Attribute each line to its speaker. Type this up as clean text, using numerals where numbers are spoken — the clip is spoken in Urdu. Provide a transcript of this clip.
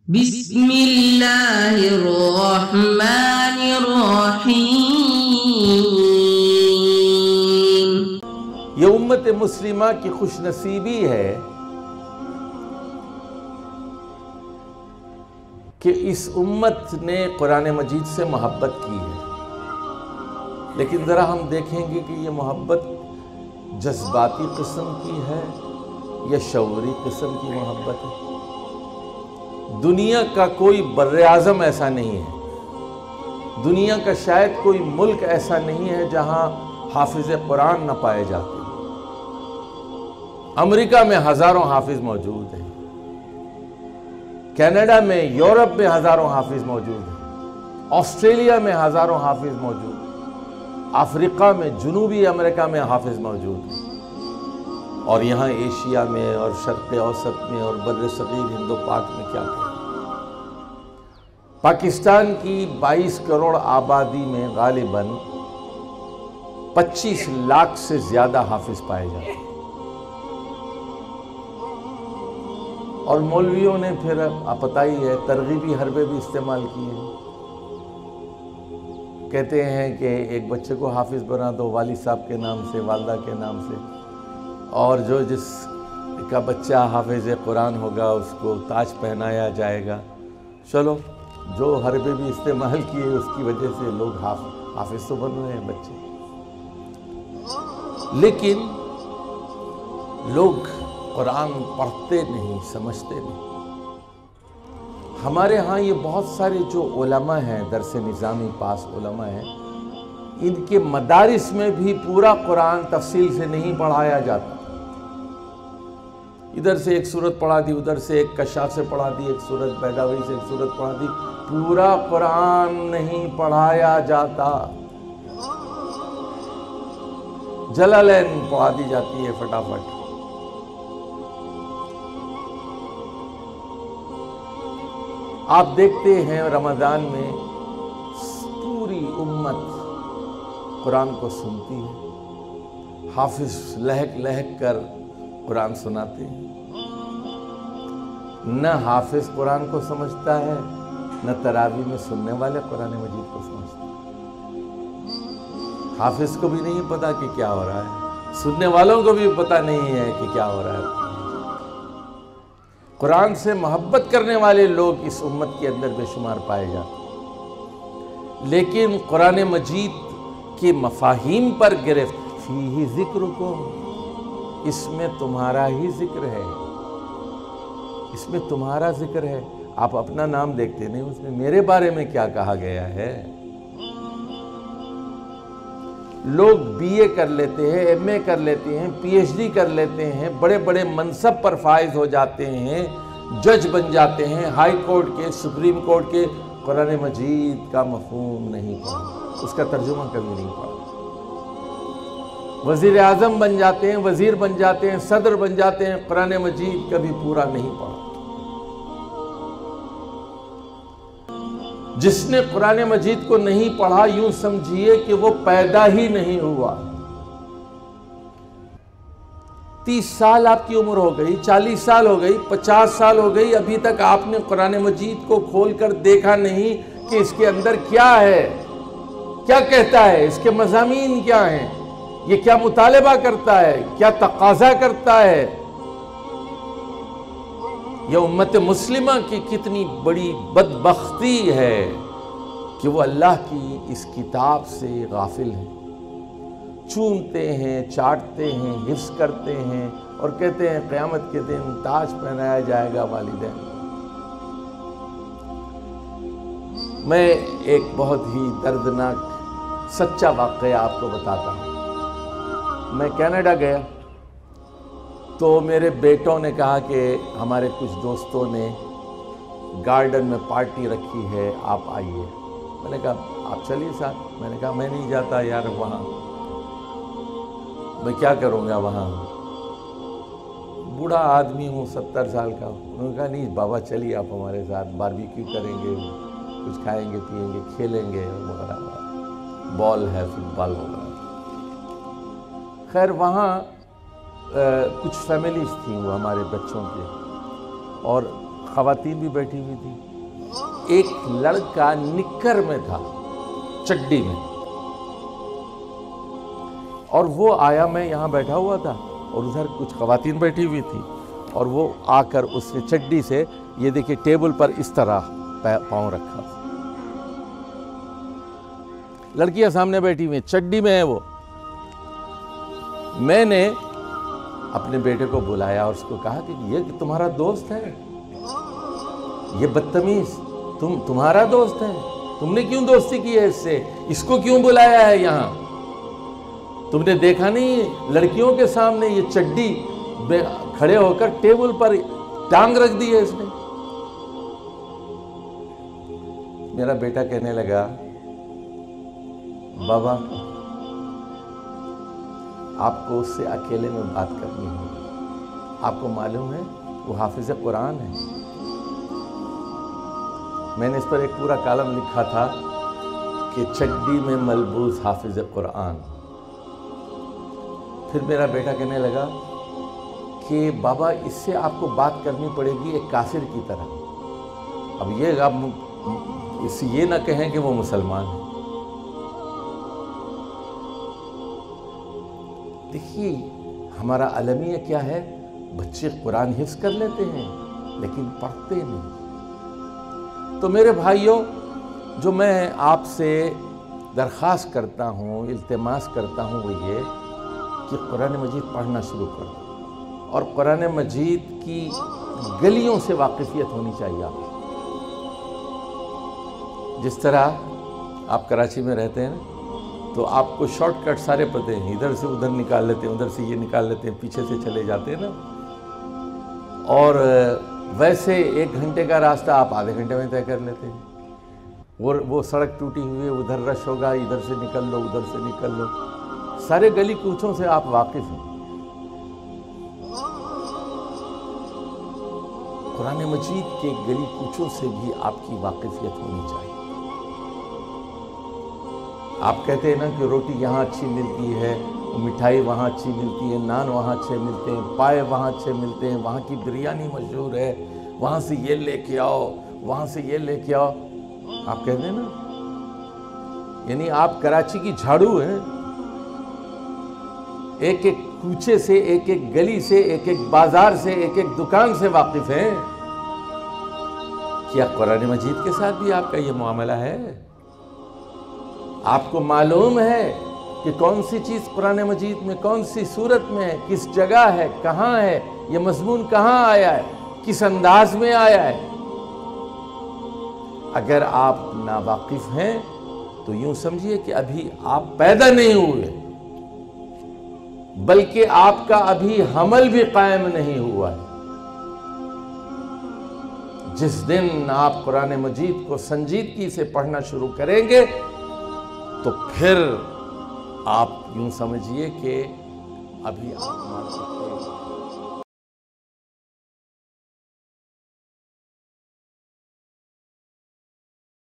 Speaker 1: بسم اللہ الرحمن الرحیم۔
Speaker 2: یہ امت مسلمہ کی خوش نصیبی ہے کہ اس امت نے قرآن مجید سے محبت کی ہے، لیکن ذرا ہم دیکھیں گے کہ یہ محبت جذباتی قسم کی ہے یا شعوری قسم کی محبت ہے۔ دنیا کا کوئی بر اعظم ایسا نہیں ہے، دنیا کا شاید کوئی ملک ایسا نہیں ہے جہاں حافظ قرآن نہ پائے جاتے ہیں۔ امریکہ میں ہزاروں حافظ موجود ہیں، کینیڈا میں، یورپ میں ہزاروں حافظ موجود ہیں، آسٹریلیا میں ہزاروں حافظ موجود ہیں، افریقہ میں، جنوبی امریکہ میں حافظ موجود ہیں، اور یہاں ایشیا میں اور شرق اوسط میں اور بر صغیر ہند و پاک میں کیا کہیں۔ پاکستان کی 22 کروڑ آبادی میں غالباً 25 لاکھ سے زیادہ حافظ پائے جاتے ہیں، اور مولویوں نے پھر آپ پتہ ہی ہے ترغیبی حربے بھی استعمال کیے ہیں۔ کہتے ہیں کہ ایک بچے کو حافظ بنا دو والد صاحب کے نام سے، والدہ کے نام سے، اور جس کا بچہ حافظ قرآن ہوگا اس کو تاج پہنایا جائے گا۔ چلو، جو حربے بھی استعمال کیے اس کی وجہ سے لوگ حافظ تو بن رہے ہیں بچے، لیکن لوگ قرآن پڑھتے نہیں، سمجھتے نہیں۔ ہمارے ہاں یہ بہت سارے جو علماء ہیں، درس نظامی پاس علماء ہیں، ان کے مدارس میں بھی پورا قرآن تفصیل سے نہیں پڑھایا جاتا۔ ادھر سے ایک سورت پڑھا دی، ادھر سے ایک کشاف سے پڑھا دی، ایک سورت بیداوی سے ایک سورت پڑھا دی، پورا قرآن نہیں پڑھایا جاتا۔ جلالین پڑھا دی جاتی ہے فٹافٹ۔ آپ دیکھتے ہیں رمضان میں پوری امت قرآن کو سنتی ہے، حافظ لہک لہک کر قرآن سناتے ہیں۔ نہ حافظ قرآن کو سمجھتا ہے، نہ تراویح میں سننے والے قرآن مجید کو سمجھتے ہیں۔ حافظ کو بھی نہیں پتا کہ کیا ہو رہا ہے، سننے والوں کو بھی پتا نہیں ہے کہ کیا ہو رہا ہے۔ قرآن سے محبت کرنے والے لوگ اس امت کے اندر بے شمار پائے جاتے ہیں، لیکن قرآن مجید کے مفاہیم پر گرفت، فیہ ذکرکم، اس میں تمہارا ہی ذکر ہے، اس میں تمہارا ذکر ہے۔ آپ اپنا نام دیکھتے نہیں، اس میں میرے بارے میں کیا کہا گیا ہے۔ لوگ بی اے کر لیتے ہیں، ایم اے کر لیتے ہیں، پی ایچ ڈی کر لیتے ہیں، بڑے بڑے منصب پر فائز ہو جاتے ہیں، جج بن جاتے ہیں، ہائی کورٹ کے، سپریم کورٹ کے، قرآن مجید کا مفہوم نہیں پڑھا، اس کا ترجمہ کبھی نہیں پڑھا۔ وزیر اعظم بن جاتے ہیں، وزیر بن جاتے ہیں، صدر بن جاتے ہیں، قرآن مجید کبھی پورا نہیں پڑھا۔ جس نے قرآن مجید کو نہیں پڑھا، یوں سمجھیے کہ وہ پیدا ہی نہیں ہوا۔ 30 سال آپ کی عمر ہو گئی، 40 سال ہو گئی، 50 سال ہو گئی، ابھی تک آپ نے قرآن مجید کو کھول کر دیکھا نہیں کہ اس کے اندر کیا ہے، کیا کہتا ہے، اس کے مضامین کیا ہیں، یہ کیا مطالبہ کرتا ہے، کیا تقاضا کرتا ہے۔ یہ امت مسلمہ کی کتنی بڑی بدبختی ہے کہ وہ اللہ کی اس کتاب سے غافل ہیں، چومتے ہیں، چاٹتے ہیں، حفظ کرتے ہیں، اور کہتے ہیں قیامت کے دن تاج پہنایا جائے گا والدین۔ میں ایک بہت ہی دردناک سچا واقعہ آپ کو بتاتا ہوں۔ میں کینیڈا گیا تو میرے بیٹوں نے کہا کہ ہمارے کچھ دوستوں نے گارڈن میں پارٹی رکھی ہے، آپ آئیے۔ میں نے کہا آپ چلیے ساتھ۔ میں نے کہا میں نہیں جاتا یار، وہاں میں کیا کروں گا، وہاں بوڑھا آدمی ہوں، 70 سال کا۔ انہوں نے کہا نہیں بابا چلیے آپ ہمارے ساتھ، باربیکیو کریں گے، کچھ کھائیں گے، پیئیں گے، کھیلیں گے وغیرہ، بال ہے، فٹ بال وغیرہ۔ خیر وہاں کچھ فیملیز تھیں وہ ہمارے بچوں کے، اور خواتین بھی بیٹھی ہوئی تھی. ایک لڑکا نکر میں تھا, چڈی میں, اور وہ آیا, میں یہاں بیٹھا ہوا تھا اور ادھر کچھ خواتین بیٹھی ہوئی تھی, اور وہ آ کر اس نے چڈی سے یہ دیکھیں ٹیبل پر اس طرح پاؤں رکھا. لڑکیاں سامنے بیٹھی ہوئی, چڈی میں ہے وہ. میں نے اپنے بیٹے کو بلایا اور اس کو کہا کہ یہ تمہارا دوست ہے, یہ بدتمیز تمہارا دوست ہے, تم نے کیوں دوستی کی ہے اس سے, اس کو کیوں بلایا ہے یہاں؟ تم نے دیکھا نہیں لڑکیوں کے سامنے یہ چڈی کھڑے ہو کر ٹیبل پر ٹانگ رکھ دی ہے اس نے. میرا بیٹا کہنے لگا, بابا آپ کو اس سے اکیلے میں بات کرنی ہوگی, آپ کو معلوم ہے وہ حافظ قرآن ہے. میں نے اس پر ایک پورا کالم لکھا تھا کہ چڈی میں ملبوس حافظ قرآن. پھر میرا بیٹا کہنے لگا کہ بابا اس سے آپ کو بات کرنی پڑے گی ایک کافر کی طرح. اب یہ آپ اس سے یہ نہ کہیں کہ وہ مسلمان ہے. دیکھیے ہمارا المیہ کیا ہے, بچے قرآن حفظ کر لیتے ہیں لیکن پڑھتے نہیں. تو میرے بھائیوں, جو میں آپ سے درخواست کرتا ہوں, التماس کرتا ہوں, وہ یہ کہ قرآن مجید پڑھنا شروع کر دو, اور قرآن مجید کی گلیوں سے واقفیت ہونی چاہیے آپ. جس طرح آپ کراچی میں رہتے ہیں نا, تو آپ کو شارٹ کٹ سارے پتہ ہیں, ادھر سے ادھر نکال لیتے ہیں, ادھر سے یہ نکال لیتے ہیں, پیچھے سے چلے جاتے ہیں نا. اور ویسے 1 گھنٹے کا راستہ آپ آدھے گھنٹے میں طے کر لیتے ہیں. وہ سڑک ٹوٹی ہوئی ہے, ادھر رش ہوگا, ادھر سے نکل لو, ادھر سے نکل لو, سارے گلی کوچوں سے آپ واقف ہیں. قرآن مجید کے گلی کوچوں سے بھی آپ کی واقفیت ہونی چاہیے. آپ کہتے ہیں نا کہ روٹی یہاں اچھی ملتی ہے, مٹھائی وہاں اچھی ملتی ہے, نان وہاں اچھے ملتے ہیں, پائے وہاں اچھے ملتے ہیں, وہاں کی بریانی مشہور ہے, وہاں سے یہ لے کے آؤ, وہاں سے یہ لے کے آؤ. آپ کہتے ہیں نا, یعنی آپ کراچی کی جھاڑو ہیں, ایک ایک کوچے سے, ایک ایک گلی سے, ایک ایک بازار سے, ایک ایک دکان سے واقف ہیں. کیا قرآن مجید کے ساتھ بھی آپ کا یہ معاملہ ہے؟ آپ کو معلوم ہے کہ کون سی چیز قرآن مجید میں کون سی صورت میں ہے, کس جگہ ہے, کہاں ہے, یہ مضمون کہاں آیا ہے, کس انداز میں آیا ہے؟ اگر آپ ناواقف ہیں تو یوں سمجھیے کہ ابھی آپ پیدا نہیں ہوئے, بلکہ آپ کا ابھی حمل بھی قائم نہیں ہوا ہے. جس دن آپ قرآن مجید کو سنجیدگی سے پڑھنا شروع کریں گے تو پھر آپ یوں سمجھیے کہ ابھی آپ مان سکتے ہیں.